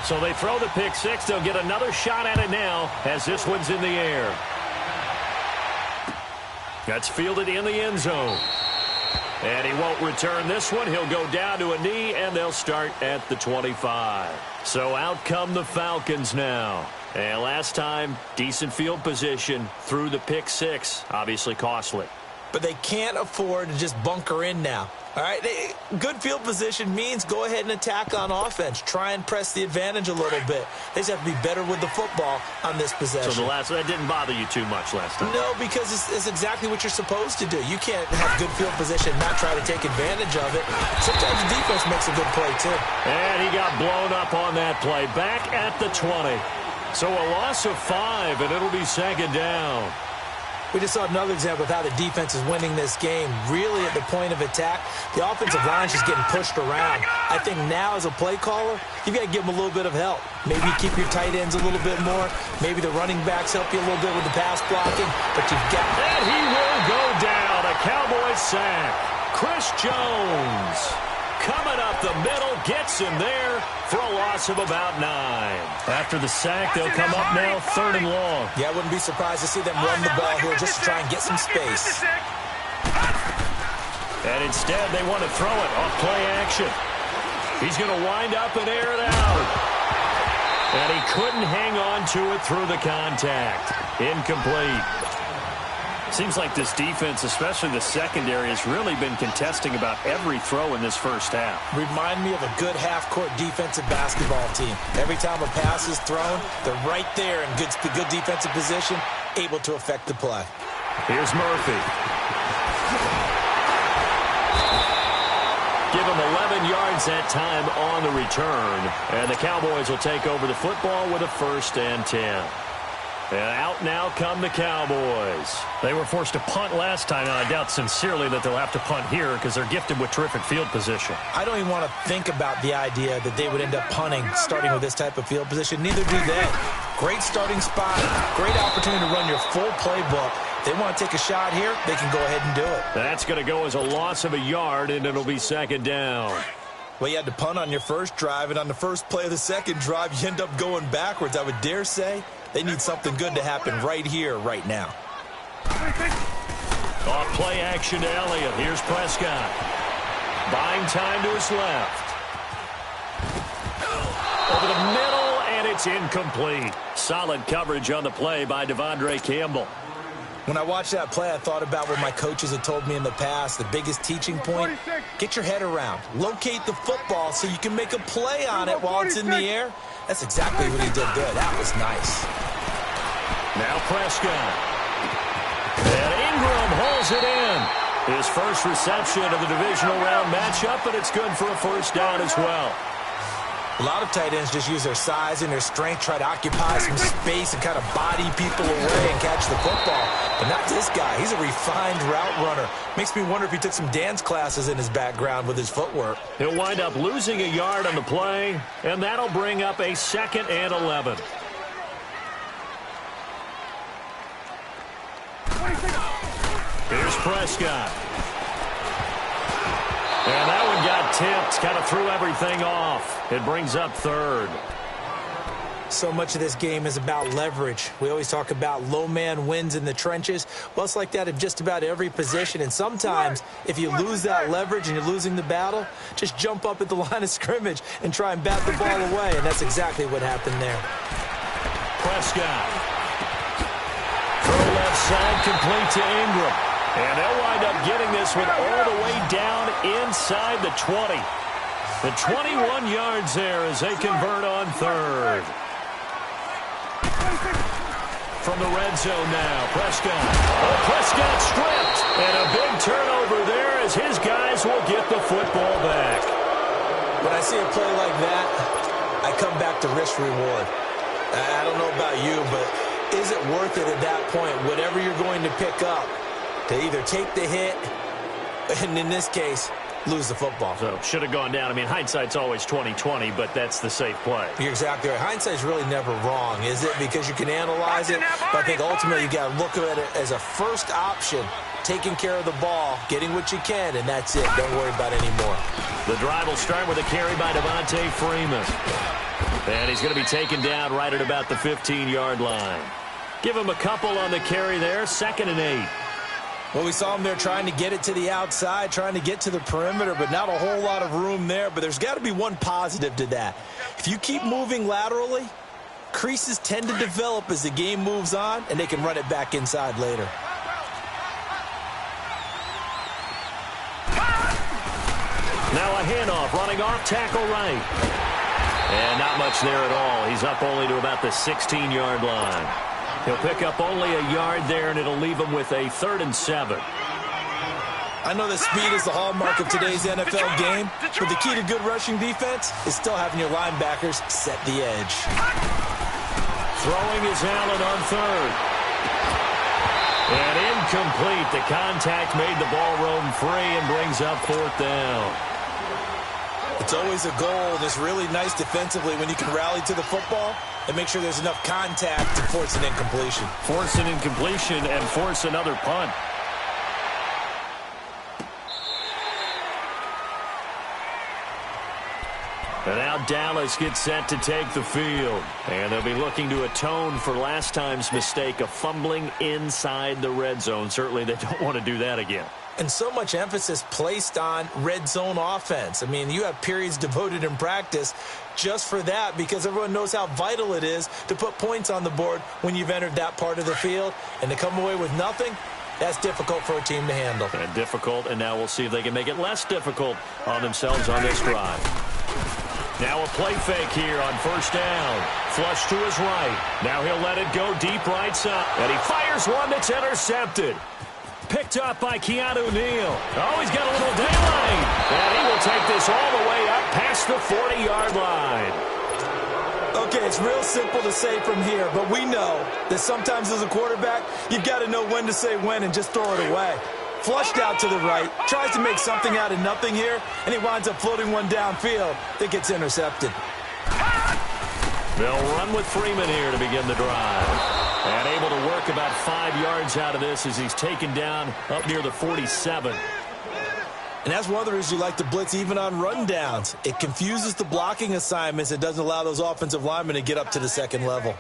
So they throw the pick six. They'll get another shot at it now as this one's in the air. That's fielded in the end zone. And he won't return this one. He'll go down to a knee, and they'll start at the 25. So out come the Falcons now. And last time, decent field position through the pick six. Obviously costly. But they can't afford to just bunker in now. All right, good field position means go ahead and attack on offense. Try and press the advantage a little bit. They just have to be better with the football on this possession. So that didn't bother you too much last time? No, because it's exactly what you're supposed to do. You can't have good field position and not try to take advantage of it. Sometimes the defense makes a good play, too. And he got blown up on that play. Back at the 20. So a loss of 5, and it'll be second down. We just saw another example of how the defense is winning this game. Really at the point of attack, the offensive line is just getting pushed around. I think now as a play caller, you've got to give them a little bit of help. Maybe keep your tight ends a little bit more. Maybe the running backs help you a little bit with the pass blocking. But you've got... And he will go down. A Cowboys sack. Chris Jones coming up the middle, gets him there for a loss of about 9. After the sack, they'll come up now 3rd and long. Yeah, I wouldn't be surprised to see them run the ball here just to try and get some space. And instead, they want to throw it off play action. He's going to wind up and air it out. And he couldn't hang on to it through the contact. Incomplete. Seems like this defense, especially the secondary, has really been contesting about every throw in this first half. Remind me of a good half-court defensive basketball team. Every time a pass is thrown, they're right there in good defensive position, able to affect the play. Here's Murphy. Give him 11 yards that time on the return. And the Cowboys will take over the football with a 1st and 10. And out now come the Cowboys. They were forced to punt last time, and I doubt sincerely that they'll have to punt here because they're gifted with terrific field position. I don't even want to think about the idea that they would end up punting starting with this type of field position. Neither do they. Great starting spot, great opportunity to run your full playbook. They want to take a shot here, they can go ahead and do it. That's going to go as a loss of a yard, and it'll be 2nd down. Well, you had to punt on your first drive, and on the first play of the second drive, you end up going backwards. I would dare say they need something good to happen right here, right now. Off play action to Elliott. Here's Prescott. Buying time to his left. Over the middle, and it's incomplete. Solid coverage on the play by Devondre Campbell. When I watched that play, I thought about what my coaches had told me in the past. The biggest teaching point, get your head around. Locate the football so you can make a play on it while it's in the air. That's exactly what he did there. That was nice. Now Prescott. And Ingram holds it in. His first reception of the divisional round matchup, and it's good for a 1st down as well. A lot of tight ends just use their size and their strength, try to occupy some space and kind of body people away and catch the football. But not this guy. He's a refined route runner. Makes me wonder if he took some dance classes in his background with his footwork. He'll wind up losing a yard on the play, and that'll bring up a 2nd and 11. Here's Prescott. And that one got tipped, kind of threw everything off. It brings up 3rd. So much of this game is about leverage. We always talk about low man wins in the trenches. Well, it's like that in just about every position. And sometimes, if you lose that leverage and you're losing the battle, just jump up at the line of scrimmage and try and bat the ball away. And that's exactly what happened there. Prescott. Throw left side, complete to Ingram. And they'll wind up getting this one all the way down inside the 20. The 21 yards there as they convert on 3rd. From the red zone now, Prescott. Oh, Prescott stripped. And a big turnover there as his guys will get the football back. When I see a play like that, I come back to risk reward. I don't know about you, but is it worth it at that point, whatever you're going to pick up, to either take the hit, and in this case, lose the football? So, should have gone down. I mean, hindsight's always 20/20, but that's the safe play. You're exactly right. Hindsight's really never wrong, is it? Because you can analyze it, but I think ultimately you got to look at it as a first option, taking care of the ball, getting what you can, and that's it. Don't worry about it anymore. The drive will start with a carry by Devontae Freeman. And he's going to be taken down right at about the 15-yard line. Give him a couple on the carry there, 2nd and 8. Well, we saw him there trying to get it to the outside, trying to get to the perimeter, but not a whole lot of room there. But there's got to be one positive to that. If you keep moving laterally, creases tend to develop as the game moves on, and they can run it back inside later. Now a handoff, running off tackle right. And not much there at all. He's up only to about the 16-yard line. He'll pick up only a yard there, and it'll leave him with a 3rd and 7. I know that speed is the hallmark of today's NFL game, but the key to good rushing defense is still having your linebackers set the edge. Throwing is Allen on 3rd. And incomplete. The contact made the ball roam free and brings up 4th down. It's always a goal, and it's really nice defensively when you can rally to the football and make sure there's enough contact to force an incompletion. Force an incompletion and force another punt. And now Dallas gets set to take the field. And they'll be looking to atone for last time's mistake of fumbling inside the red zone. Certainly they don't want to do that again. And so much emphasis placed on red zone offense. I mean, you have periods devoted in practice just for that because everyone knows how vital it is to put points on the board when you've entered that part of the field. And to come away with nothing, that's difficult for a team to handle. And difficult, and now we'll see if they can make it less difficult on themselves on this drive. Now a play fake here on 1st down. Flush to his right. Now he'll let it go deep right side. And he fires one that's intercepted. Picked up by Keanu Neal. Oh, he's got a little daylight. And he will take this all the way up past the 40-yard line. Okay, it's real simple to say from here, but we know that sometimes as a quarterback, you've got to know when to say when and just throw it away. Flushed out to the right, tries to make something out of nothing here, and he winds up floating one downfield that gets intercepted. They'll run with Freeman here to begin the drive. And able to work about 5 yards out of this as he's taken down up near the 47. And that's one of the reasons you like to blitz even on rundowns. It confuses the blocking assignments. It doesn't allow those offensive linemen to get up to the second level.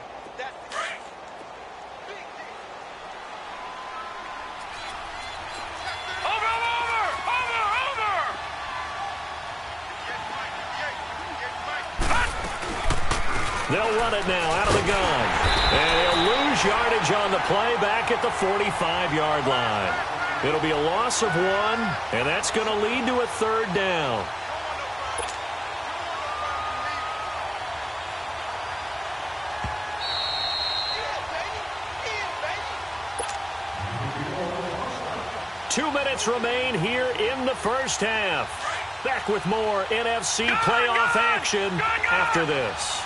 They'll run it now out of the gun. And he'll lose yardage on the play back at the 45-yard line. It'll be a loss of 1, and that's going to lead to a 3rd down. Two minutes remain here in the first half. Back with more NFC playoff action after this.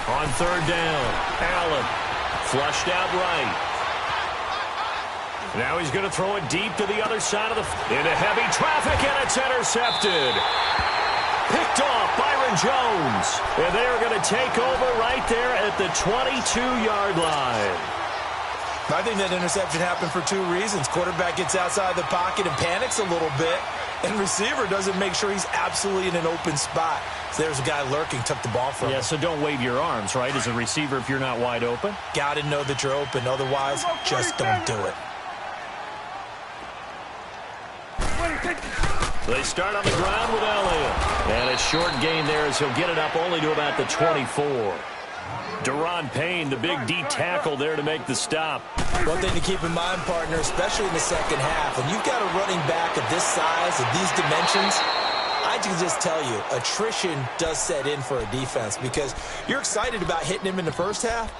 On 3rd down, Allen flushed out right. Now he's going to throw it deep to the other side of the into heavy traffic, and it's intercepted. Picked off Byron Jones. And they're going to take over right there at the 22-yard line. I think that interception happened for 2 reasons. Quarterback gets outside the pocket and panics a little bit, and receiver doesn't make sure he's absolutely in an open spot. So there's a guy lurking, took the ball from him. Yeah, so don't wave your arms, right, as a receiver if you're not wide open? Got to know that you're open. Otherwise, just don't do it. They start on the ground with Elliott. And a short gain there as he'll get it up only to about the 24. Deron Payne, the big D tackle there to make the stop. One thing to keep in mind, partner, especially in the second half, when you've got a running back of this size, of these dimensions, I can just tell you, attrition does set in for a defense because you're excited about hitting him in the first half.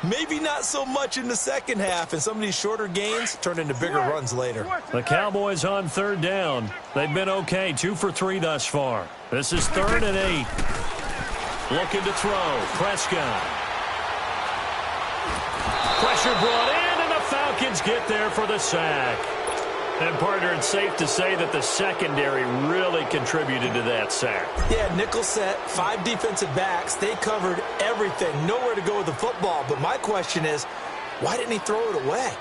Maybe not so much in the second half, and some of these shorter gains turn into bigger runs later. The Cowboys on 3rd down. They've been okay, 2 for 3 thus far. This is 3rd and 8. Looking to throw. Prescott. Pressure brought in, and the Falcons get there for the sack. And, partner, it's safe to say that the secondary really contributed to that sack. Yeah, nickel set, 5 defensive backs. They covered everything. Nowhere to go with the football. But my question is, why didn't he throw it away?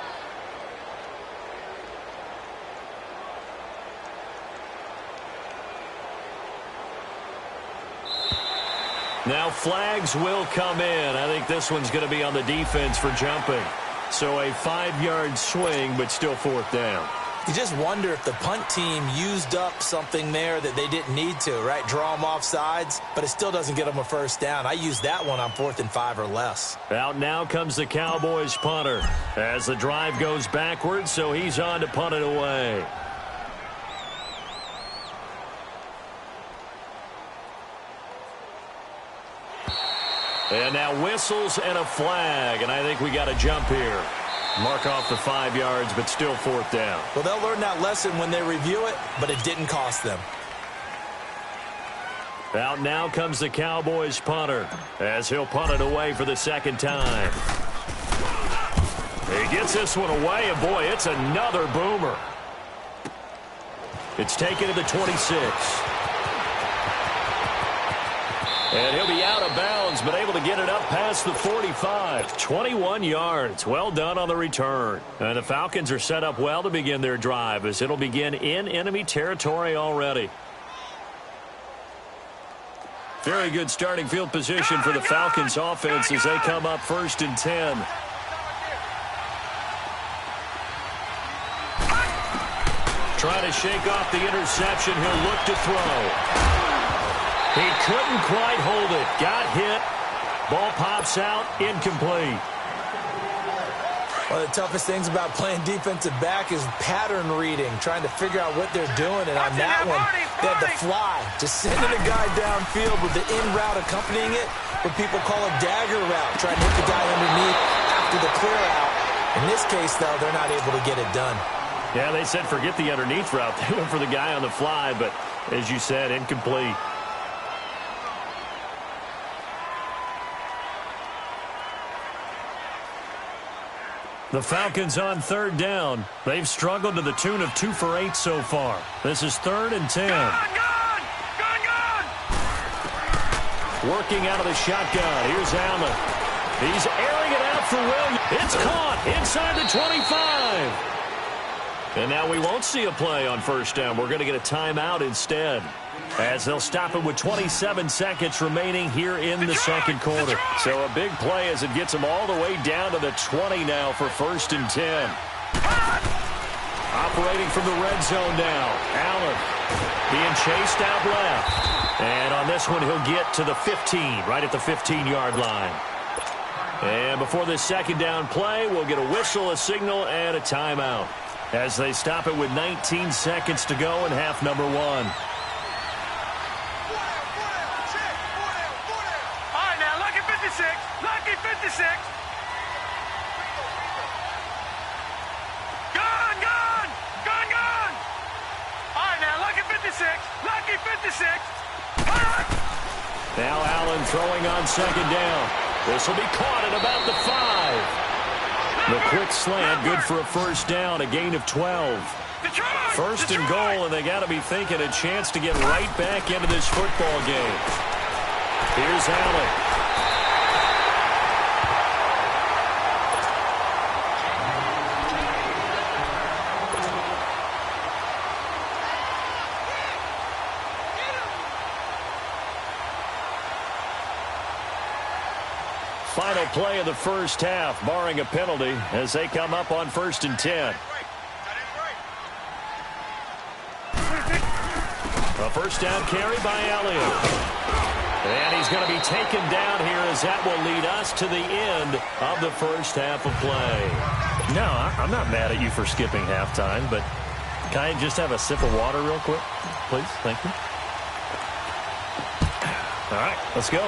Now flags will come in. I think this one's going to be on the defense for jumping. So a 5-yard swing, but still 4th down. You just wonder if the punt team used up something there that they didn't need to, right? Draw them off sides, but it still doesn't get them a 1st down. I used that one on 4th and 5 or less. Out now comes the Cowboys punter as the drive goes backwards, so he's on to punt it away. And now whistles and a flag, and I think we got a jump here. Mark off the 5 yards, but still 4th down. Well, they'll learn that lesson when they review it, but it didn't cost them. Out now comes the Cowboys punter as he'll punt it away for the 2nd time. He gets this one away, and boy, it's another boomer. It's taken to the 26. And he'll be out of bounds, but able to get it up past the 45. 21 yards. Well done on the return. And the Falcons are set up well to begin their drive as it'll begin in enemy territory already. Very good starting field position for the Falcons offense as they come up 1st and 10. Trying to shake off the interception. He'll look to throw. He couldn't quite hold it. Got hit. Ball pops out. Incomplete. One of the toughest things about playing defensive back is pattern reading, trying to figure out what they're doing. And on that one, they had the fly, just sending a guy downfield with the in route accompanying it, what people call a dagger route, trying to hit the guy underneath after the clear out. In this case, though, they're not able to get it done. Yeah, they said forget the underneath route. They went for the guy on the fly, but as you said, incomplete. The Falcons on 3rd down. They've struggled to the tune of 2 for 8 so far. This is 3rd and 10. Gone! Working out of the shotgun. Here's Allen. He's airing it out for Williams. It's caught inside the 25. And now we won't see a play on 1st down. We're going to get a timeout instead, as they'll stop it with 27 seconds remaining here in the 2nd quarter. So a big play as it gets them all the way down to the 20 now for 1st and 10. Operating from the red zone now. Allen being chased out left. And on this one, he'll get to the 15, right at the 15-yard line. And before this 2nd down play, we'll get a whistle, a signal, and a timeout, as they stop it with 19 seconds to go in half number 1. All right, now, lucky 56. Lucky 56. Gone, gone. Gone, gone. All right, now, lucky 56. Lucky 56. Now Allen throwing on 2nd down. This will be caught at about the 5. The quick slant, good for a 1st down, a gain of 12. 1st and goal, and they got to be thinking a chance to get right back into this football game. Here's Allen. Final play of the 1st half, barring a penalty, as they come up on 1st and 10. A 1st down carry by Elliott. And he's going to be taken down here, as that will lead us to the end of the 1st half of play. No, I'm not mad at you for skipping halftime, but can I just have a sip of water real quick, please? Thank you. All right, let's go.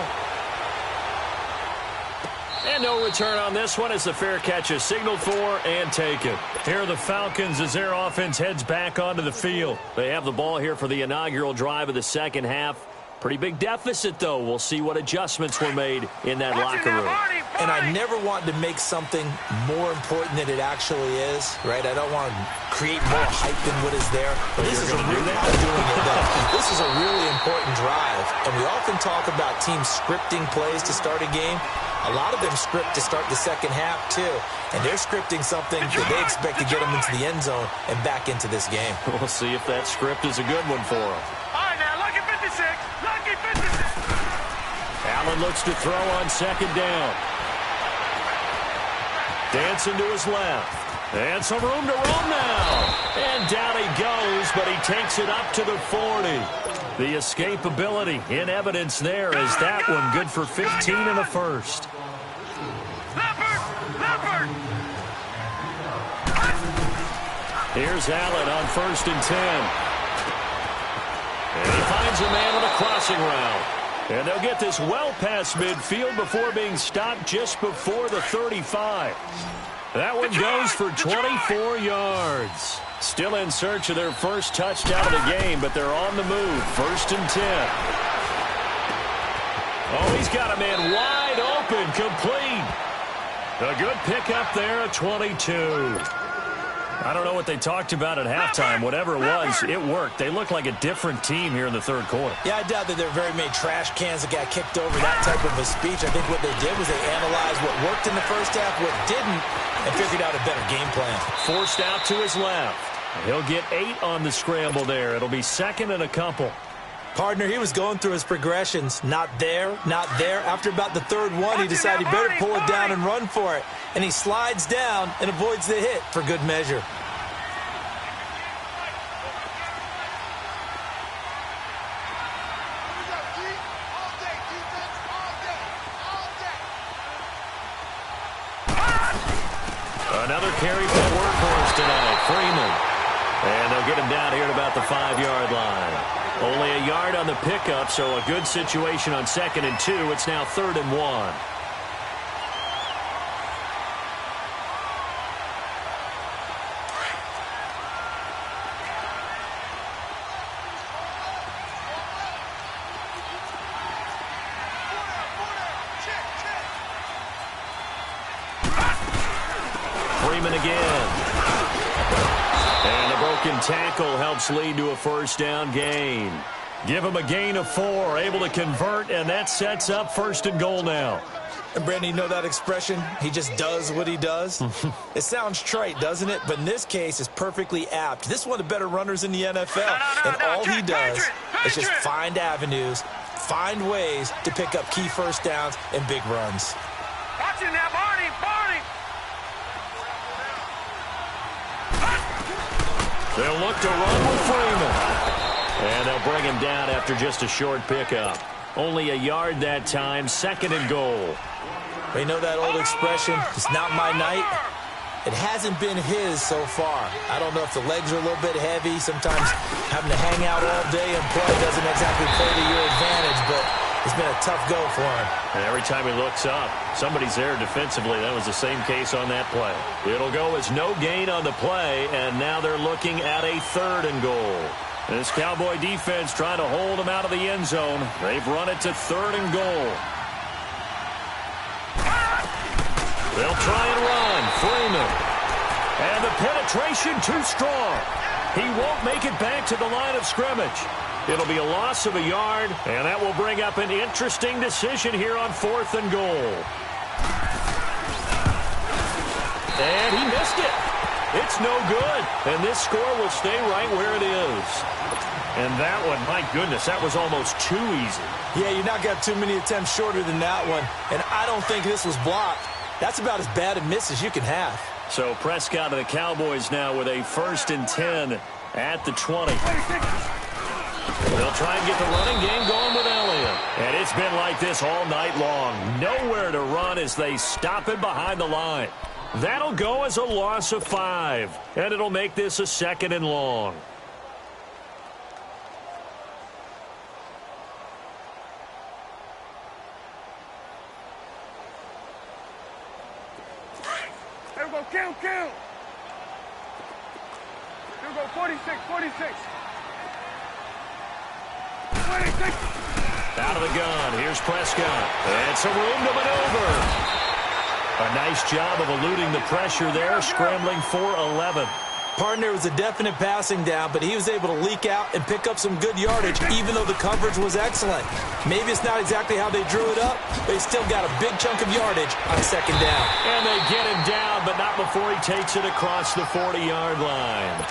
And no return on this one as the fair catch is signaled for and taken. Here are the Falcons as their offense heads back onto the field. They have the ball here for the inaugural drive of the 2nd half. Pretty big deficit, though. We'll see what adjustments were made in that locker room. And I never want to make something more important than it actually is, right? I don't want to create more hype than what is there. But this is a really This is a really important drive. And we often talk about teams scripting plays to start a game. A lot of them script to start the 2nd half, too. And they're scripting something that they expect to get them into the end zone and back into this game. We'll see if that script is a good one for them. All right, now, lucky 56. Lucky 56. Allen and looks to throw on second down. Dancing to his left. And some room to roam now. And down he goes, but he takes it up to the 40. The escapability in evidence there as that one good for 15 in the first. Here's Allen on 1st and 10. And he finds a man on a crossing route. And they'll get this well past midfield before being stopped just before the 35. That one goes for 24 yards. Still in search of their first touchdown of the game, but they're on the move. 1st and 10. Oh, he's got a man wide open, complete. A good pickup there at 22. I don't know what they talked about at halftime. Whatever it was, it worked. They look like a different team here in the third quarter. Yeah, I doubt that there are very many trash cans that got kicked over that type of a speech. I think what they did was they analyzed what worked in the first half, what didn't, and figured out a better game plan. Forced out to his left. He'll get 8 on the scramble there. It'll be 2nd and a couple. Partner, he was going through his progressions. Not there, not there. After about the 3rd one, he decided he better pull it down and run for it. And he slides down and avoids the hit for good measure. Another carry for the workhorse tonight, Freeman. And they'll get him down here at about the 5-yard line. Only a yard on the pickup, so a good situation on 2nd and 2. It's now 3rd and 1. Freeman again. And a broken tackle helps lead to a 1st down gain. Give him a gain of 4, able to convert, and that sets up 1st and goal now. And Brandon, you know that expression? He just does what he does? It sounds trite, doesn't it? But in this case, it's perfectly apt. This is one of the better runners in the NFL. And all he does is just find avenues, find ways to pick up key 1st downs and big runs. Watch it now, Barney, Barney! They'll look to run with Freeman. And they'll bring him down after just a short pickup. Only a yard that time, 2nd and goal. We know that old expression, it's not my night. It hasn't been his so far. I don't know if the legs are a little bit heavy. Sometimes having to hang out all day and play doesn't exactly play to your advantage, but it's been a tough go for him. And every time he looks up, somebody's there defensively. That was the same case on that play. It'll go as no gain on the play, and now they're looking at a 3rd and goal. This Cowboy defense trying to hold him out of the end zone. They've run it to 3rd and goal. They'll try and run. Freeman. And the penetration too strong. He won't make it back to the line of scrimmage. It'll be a loss of a yard, and that will bring up an interesting decision here on 4th and goal. And he missed it. It's no good, and this score will stay right where it is. And that one, my goodness, that was almost too easy. Yeah, you're not got too many attempts shorter than that one, and I don't think this was blocked. That's about as bad a miss as you can have. So Prescott and the Cowboys now with a 1st and 10 at the 20. They'll try and get the running game going with Elliott. And it's been like this all night long. Nowhere to run as they stop him behind the line. That'll go as a loss of 5, and it'll make this a 2nd and long. There we go, count. Here we go, 46. 26. Out of the gun, here's Prescott. And some room to maneuver. A nice job of eluding the pressure there, scrambling for 11. Partner, was a definite passing down, but he was able to leak out and pick up some good yardage, even though the coverage was excellent. Maybe it's not exactly how they drew it up, but he still got a big chunk of yardage on 2nd down. And they get him down, but not before he takes it across the 40-yard line.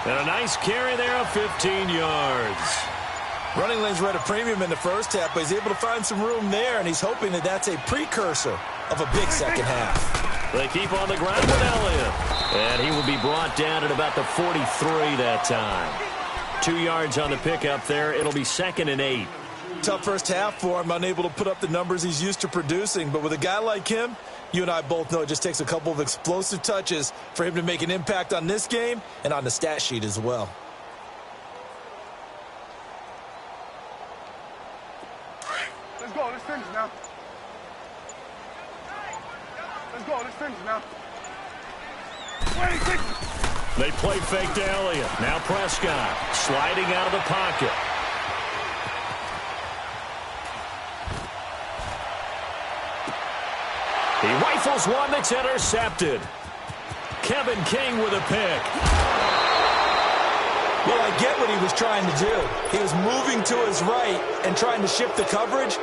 And a nice carry there of 15 yards. Running lanes were at a premium in the first half, but he's able to find some room there, and he's hoping that that's a precursor of a big second half. They keep on the ground with Elliott. And he will be brought down at about the 43 that time. 2 yards on the pickup there. It'll be 2nd and 8. Tough first half for him, unable to put up the numbers he's used to producing. But with a guy like him, you and I both know it just takes a couple of explosive touches for him to make an impact on this game and on the stat sheet as well. Let's go. Let's finish now. Let's go. Let's finish now. They play fake to Elliott. Now Prescott sliding out of the pocket. He rifles one that's intercepted. Kevin King with a pick. Well, I get what he was trying to do. He was moving to his right and trying to shift the coverage,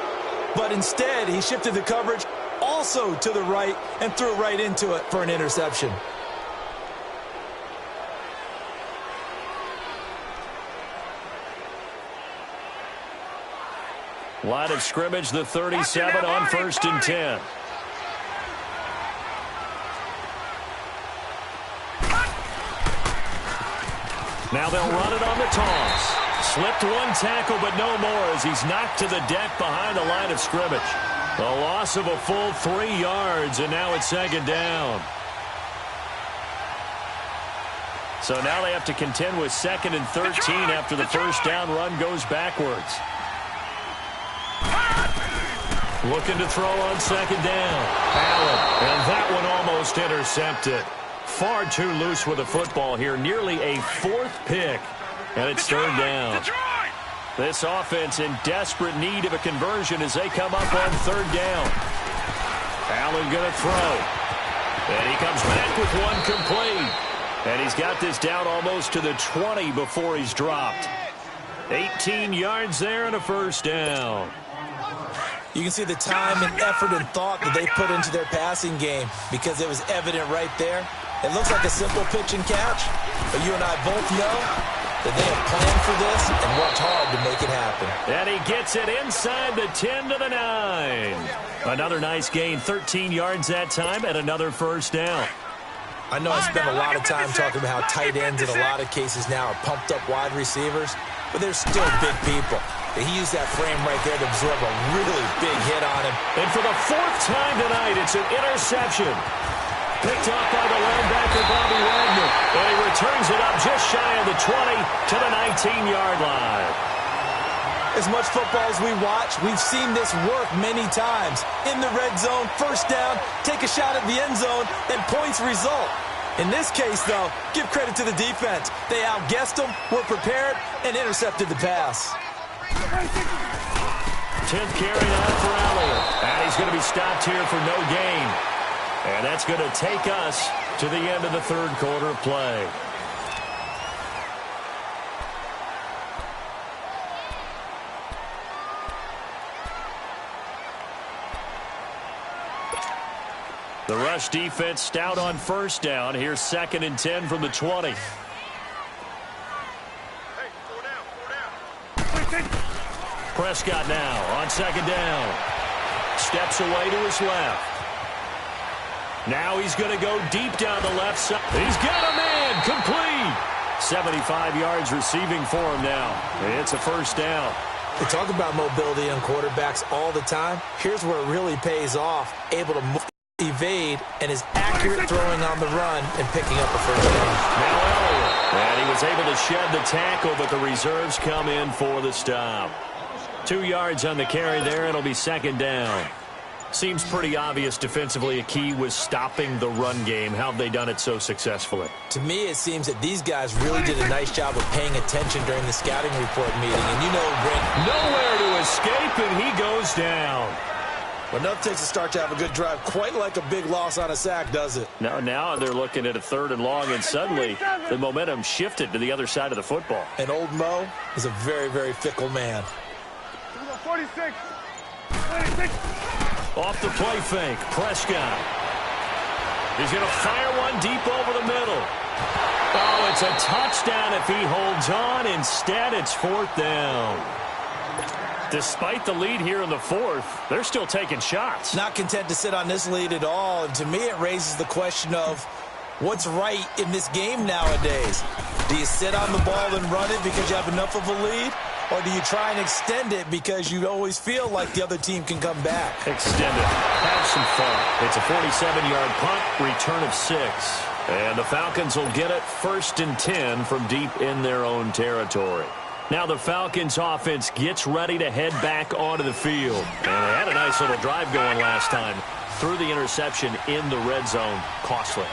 but instead he shifted the coverage also to the right and threw right into it for an interception. Line of scrimmage, the 37 on 1st and 10. Now they'll run it on the toss. Slipped one tackle, but no more as he's knocked to the deck behind the line of scrimmage. A loss of a full 3 yards, and now it's 2nd down. So now they have to contend with 2nd and 13 after the first down run goes backwards. Looking to throw on 2nd down. Allen, and that one almost intercepted. Far too loose with the football here. Nearly a 4th pick, and it's 3rd down. This offense in desperate need of a conversion as they come up on 3rd down. Allen going to throw. And he comes back with one complete. And he's got this down almost to the 20 before he's dropped. 18 yards there and a 1st down. You can see the time and effort and thought that they put into their passing game because it was evident right there. It looks like a simple pitch and catch, but you and I both know that they have planned for this and worked hard to make it happen. And he gets it inside the 10 to the 9. Another nice gain, 13 yards that time, and another 1st down. I know I spent a lot of time talking about how tight ends in a lot of cases now are pumped up wide receivers, but they're still big people. He used that frame right there to absorb a really big hit on him. And for the 4th time tonight, it's an interception. Picked up by the linebacker, Bobby Wagner. And he returns it up just shy of the 20 to the 19-yard line. As much football as we watch, we've seen this work many times. In the red zone, 1st down, take a shot at the end zone, and points result. In this case, though, give credit to the defense. They outguessed them, were prepared, and intercepted the pass. 10th carry now for Elliott. And he's going to be stopped here for no gain. And that's going to take us to the end of the 3rd quarter of play. The rush defense stout on 1st down. Here's 2nd and 10 from the 20. Prescott now on 2nd down. Steps away to his left. Now he's going to go deep down the left side. He's got a man complete. 75 yards receiving for him now. It's a 1st down. We talk about mobility on quarterbacks all the time. Here's where it really pays off. Able to move, evade, and is accurate throwing on the run and picking up a 1st down. Now Elliott. And he was able to shed the tackle, but the reserves come in for the stop. 2 yards on the carry there. It'll be 2nd down. Seems pretty obvious defensively a key was stopping the run game. How have they done it so successfully? To me, it seems that these guys really did a nice job of paying attention during the scouting report meeting. And you know, Brent, nowhere to escape, and he goes down. Well, enough takes a start to have a good drive. Quite like a big loss on a sack, does it? Now they're looking at a 3rd and long, and suddenly the momentum shifted to the other side of the football. And old Mo is a very, very fickle man. 46. Off the play fake, Prescott. He's going to fire one deep over the middle. Oh, it's a touchdown if he holds on. Instead, it's 4th down. Despite the lead here in the fourth, they're still taking shots. Not content to sit on this lead at all. And to me, it raises the question of what's right in this game nowadays. Do you sit on the ball and run it because you have enough of a lead? Or do you try and extend it because you always feel like the other team can come back? Extend it. Have some fun. It's a 47-yard punt, return of 6. And the Falcons will get it 1st and 10 from deep in their own territory. Now the Falcons offense gets ready to head back onto the field. And they had a nice little drive going last time. Threw the interception in the red zone. Costly.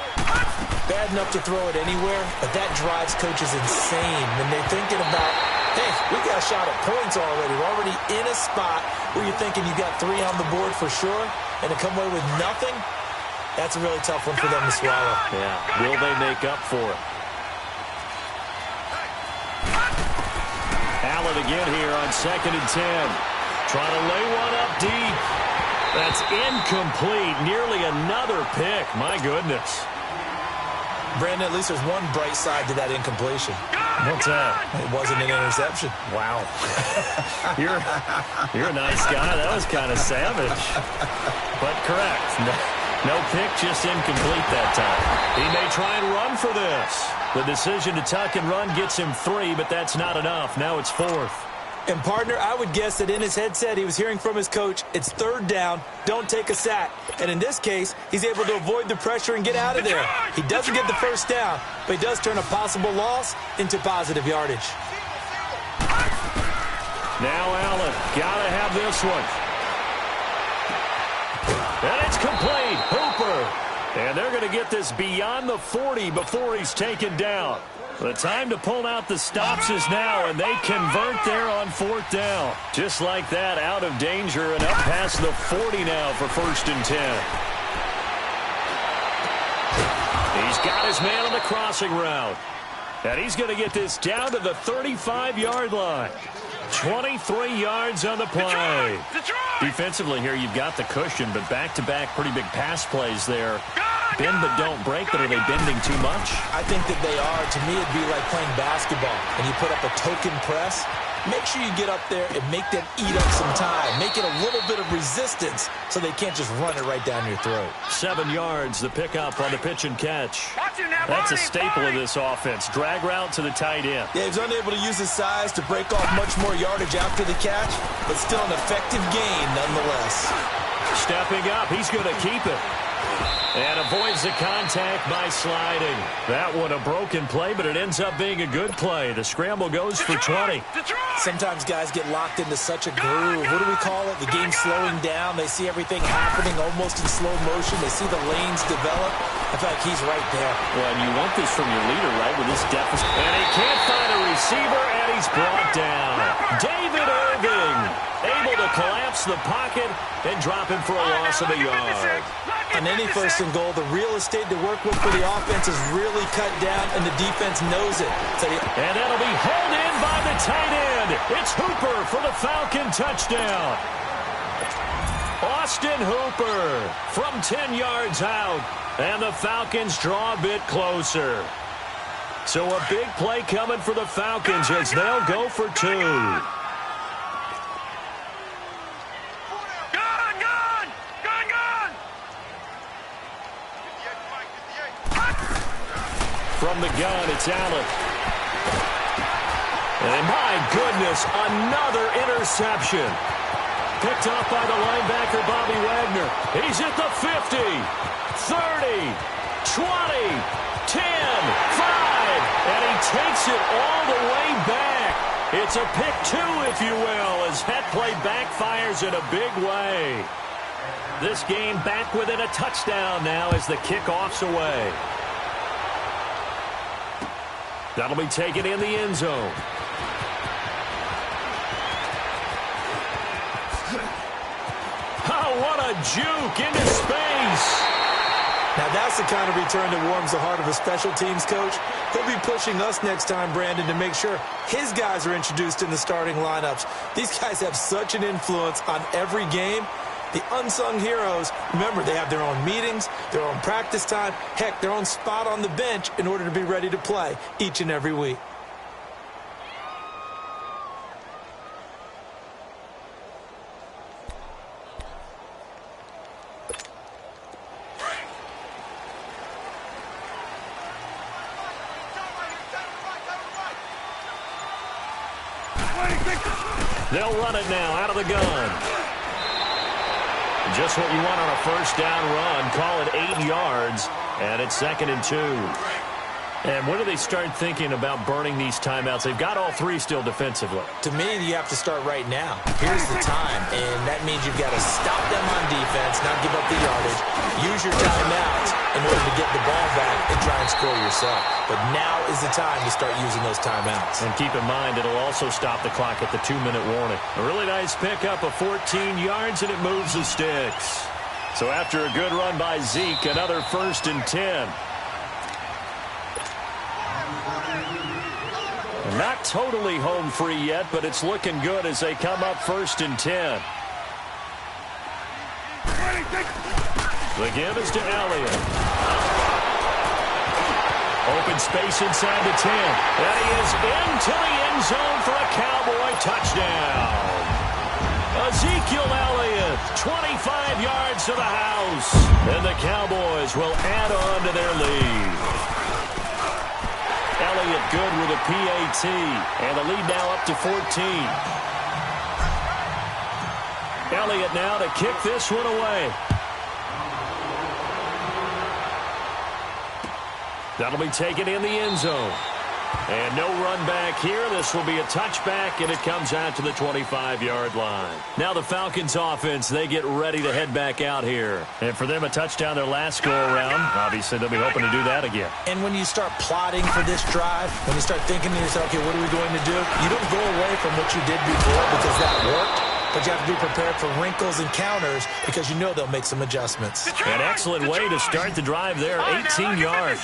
Bad enough to throw it anywhere, but that drives coaches insane when they're thinking about, hey, we got a shot at points already. We're already in a spot where you're thinking you got 3 on the board for sure, and to come away with nothing, that's a really tough one for them to swallow. Yeah, will they make up for it? Allen again here on 2nd and 10. Trying to lay one up deep. That's incomplete. Nearly another pick. My goodness. Brandon, at least there's one bright side to that incompletion. What's that? It wasn't an interception. Wow. You're a nice guy. That was kind of savage. But correct. No pick, just incomplete that time. He may try and run for this. The decision to tuck and run gets him 3, but that's not enough. Now it's 4th. And, partner, I would guess that in his headset he was hearing from his coach, it's 3rd down, don't take a sack. And in this case, he's able to avoid the pressure and get out of there. He doesn't get the 1st down, but he does turn a possible loss into positive yardage. Now Allen, gotta have this one. And it's complete. Hooper. And they're going to get this beyond the 40 before he's taken down. The time to pull out the stops is now, and they convert there on 4th down. Just like that, out of danger and up past the 40 now for 1st and 10. He's got his man on the crossing route. And he's going to get this down to the 35-yard line. 23 yards on the play. Defensively here, you've got the cushion, but back-to-back pretty big pass plays there. Bend but don't break, but are they bending too much? I think that they are. To me, it'd be like playing basketball, and you put up a token press. Make sure you get up there and make them eat up some time. Make it a little bit of resistance so they can't just run it right down your throat. 7 yards, the pickup on the pitch and catch. That's a staple of this offense. Drag route to the tight end. Yeah, he was unable to use his size to break off much more yardage after the catch, but still an effective gain nonetheless. Stepping up, he's going to keep it. And avoids the contact by sliding. That one a broken play, but it ends up being a good play. The scramble goes for 20. Sometimes guys get locked into such a groove. What do we call it? The game's slowing down. They see everything happening almost in slow motion. They see the lanes develop. I feel like he's right there. Well, and you want this from your leader, right, with this deficit. And he can't find a receiver, and he's brought down. David Irving able to collapse the pocket and drop him for a loss of a yard. On any 1st and goal, the real estate to work with for the offense is really cut down, and the defense knows it. And that'll be hauled in by the tight end. It's Hooper for the Falcon touchdown. Austin Hooper from 10 yards out, and the Falcons draw a bit closer. So a big play coming for the Falcons as they'll go for 2. From the gun, it's Allen. And my goodness, another interception. Picked off by the linebacker, Bobby Wagner. He's at the 50, 30, 20, 10, 5, and he takes it all the way back. It's a pick 2, if you will, as that play backfires in a big way. This game back within a touchdown now as the kickoff's away. That'll be taken in the end zone. Oh, what a juke into space. Now, that's the kind of return that warms the heart of a special teams coach. He'll be pushing us next time, Brandon, to make sure his guys are introduced in the starting lineups. These guys have such an influence on every game. The unsung heroes, remember, they have their own meetings, their own practice time, heck, their own spot on the bench in order to be ready to play each and every week. They'll run it now out of the gun. Just what you want on a first down run. Call it 8 yards, and it's 2nd and 2. And when do they start thinking about burning these timeouts? They've got all 3 still defensively. To me, you have to start right now. Here's the time, and that means you've got to stop them on defense, not give up the yardage, use your timeouts in order to get the ball back and try and score yourself. But now is the time to start using those timeouts. And keep in mind, it'll also stop the clock at the 2-minute warning. A really nice pickup of 14 yards, and it moves the sticks. So after a good run by Zeke, another 1st and 10. Not totally home free yet, but it's looking good as they come up 1st and 10. The give is to Elliott. Open space inside the 10. And he is into the end zone for a Cowboy touchdown. Ezekiel Elliott, 25 yards to the house. And the Cowboys will add on to their lead. Elliott good with a PAT, and the lead now up to 14. Elliott now to kick this one away. That'll be taken in the end zone. And no run back here. This will be a touchback, and it comes out to the 25-yard line. Now the Falcons offense, they get ready to head back out here. And for them, a touchdown their last go-around. Obviously, they'll be hoping to do that again. And when you start plotting for this drive, when you start thinking to yourself, okay, what are we going to do? You don't go away from what you did before because that worked. But you have to be prepared for wrinkles and counters because you know they'll make some adjustments. An excellent way to start the drive there, 18 yards.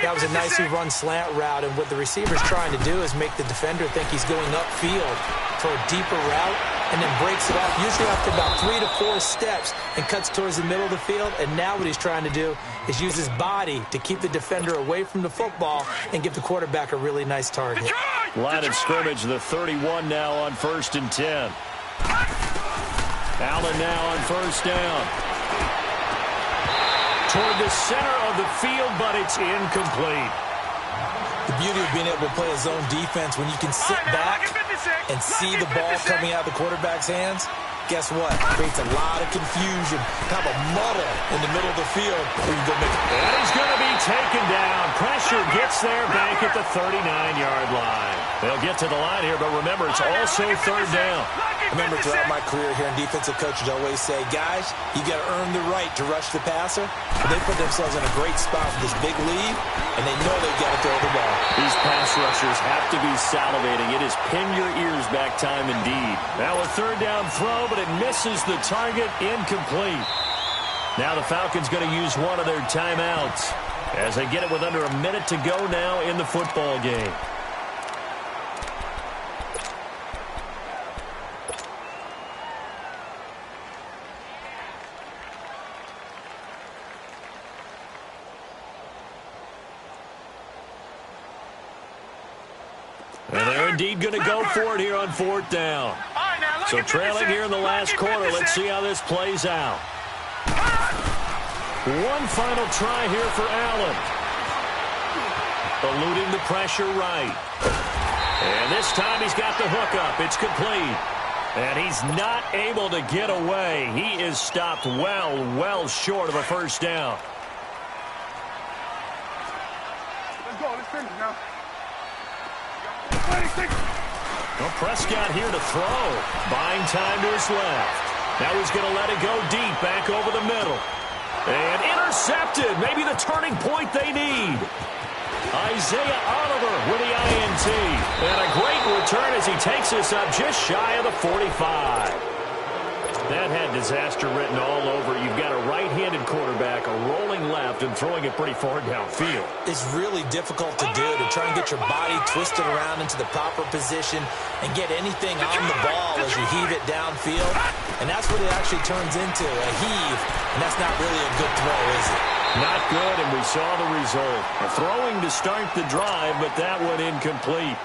That was a nicely run slant route, and what the receiver's trying to do is make the defender think he's going upfield for a deeper route and then breaks it off, usually after about 3 to 4 steps, and cuts towards the middle of the field. And now what he's trying to do is use his body to keep the defender away from the football and give the quarterback a really nice target. Line of scrimmage, the 31 now on 1st and 10. Allen now on 1st down. Toward the center of the field, but it's incomplete. The beauty of being able to play a zone defense when you can sit back and see the ball coming out of the quarterback's hands, guess what? Creates a lot of confusion, kind of a muddle in the middle of the field where you go make it. And he's going to be taken down. Pressure gets there back at the 39-yard line. They'll get to the line here, but remember, it's also 3rd down. Remember, throughout my career here in defensive coaches always say, guys, you got to earn the right to rush the passer. But they put themselves in a great spot with this big lead, and they know they've got to throw the ball. These pass rushers have to be salivating. It is pin your ears back time indeed. Now a 3rd down throw, but it misses the target, incomplete. Now the Falcons going to use one of their timeouts as they get it with under a minute to go now in the football game. And they're indeed going to go for it here on 4th down. So trailing here in the last quarter. Let's see how this plays out. One final try here for Allen. Eluding the pressure right. And this time he's got the hook up. It's complete. And he's not able to get away. He is stopped well short of a 1st down. Let's go. Let's finish now. Well, Prescott here to throw. Buying time to his left. Now he's going to let it go deep, back over the middle. And intercepted. Maybe the turning point they need. Isaiah Oliver with the INT. And a great return as he takes this up just shy of the 45. That had disaster written all over. You've got a right-handed quarterback, a rolling left, and throwing it pretty far downfield. It's really difficult to do, to try and get your body twisted around into the proper position and get anything on the ball as you heave it downfield. And that's what it actually turns into, a heave. And that's not really a good throw, is it? Not good, and we saw the result. A throwing to start the drive, but that one incomplete.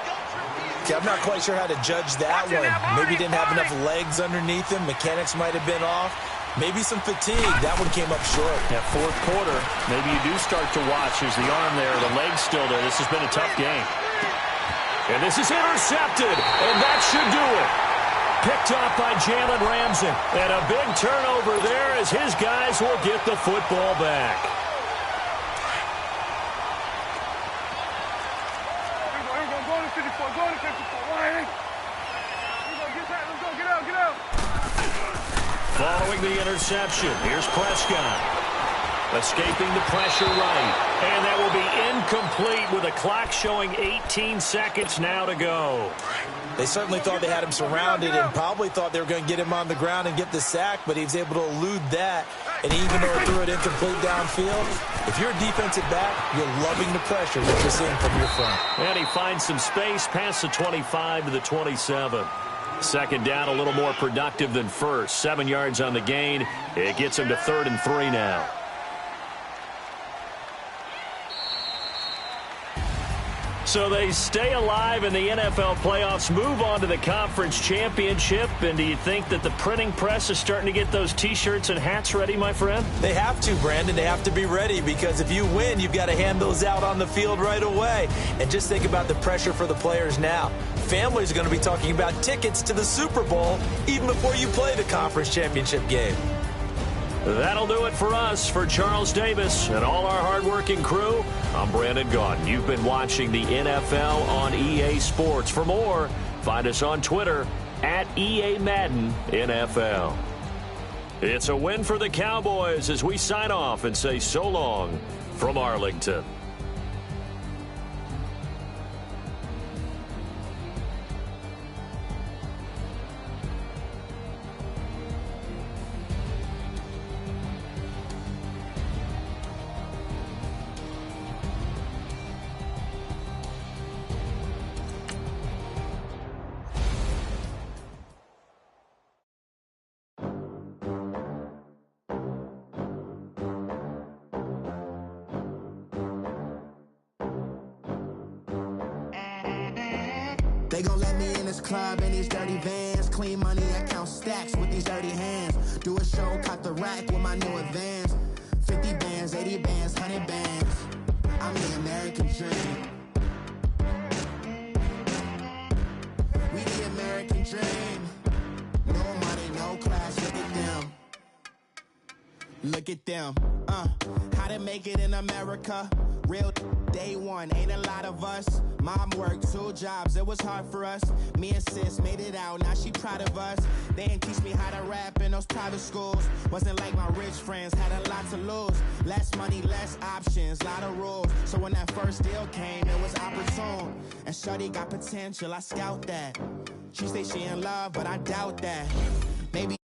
Okay, I'm not quite sure how to judge that one. Maybe he didn't have enough legs underneath him. Mechanics might have been off. Maybe some fatigue. That one came up short. That 4th quarter, maybe you do start to watch. There's the arm there, the leg's still there. This has been a tough game. And this is intercepted, and that should do it. Picked off by Jalen Ramsey. And a big turnover there as his guys will get the football back. Go to 54. Go to 54. Why? Let's go. Get out. Following the interception, here's Prescott. Escaping the pressure right. And that will be incomplete with a clock showing 18 seconds now to go. They certainly thought they had him surrounded and probably thought they were going to get him on the ground and get the sack, but he was able to elude that. And even though he threw it incomplete downfield, if you're a defensive back, you're loving the pressure that you're seeing from your front. And he finds some space past the 25 to the 27. Second down, a little more productive than first. 7 yards on the gain. It gets him to 3rd and 3 now. So they stay alive in the NFL playoffs, move on to the conference championship. And do you think that the printing press is starting to get those T-shirts and hats ready, my friend? They have to, Brandon. They have to be ready because if you win, you've got to hand those out on the field right away. And just think about the pressure for the players now. Families are going to be talking about tickets to the Super Bowl even before you play the conference championship game. That'll do it for us. For Charles Davis and all our hardworking crew, I'm Brandon Gaudin. You've been watching the NFL on EA Sports. For more, find us on Twitter at EA Madden NFL. It's a win for the Cowboys as we sign off and say so long from Arlington. They gon' let me in this club in these dirty vans. Clean money, I count stacks with these dirty hands. Do a show, cut the rack with my new advance. 50 bands, 80 bands, 100 bands. I'm the American dream. We the American dream. No money, no class, look at them. Look at them, how to make it in America. Real day one, ain't a lot of us. Mom worked 2 jobs, it was hard for us. Me and sis made it out, now she proud of us. They didn't teach me how to rap in those private schools. Wasn't like my rich friends, had a lot to lose. Less money, less options, lot of rules. So when that first deal came, it was opportune. And shorty got potential, I scout that. She say she in love, but I doubt that. Maybe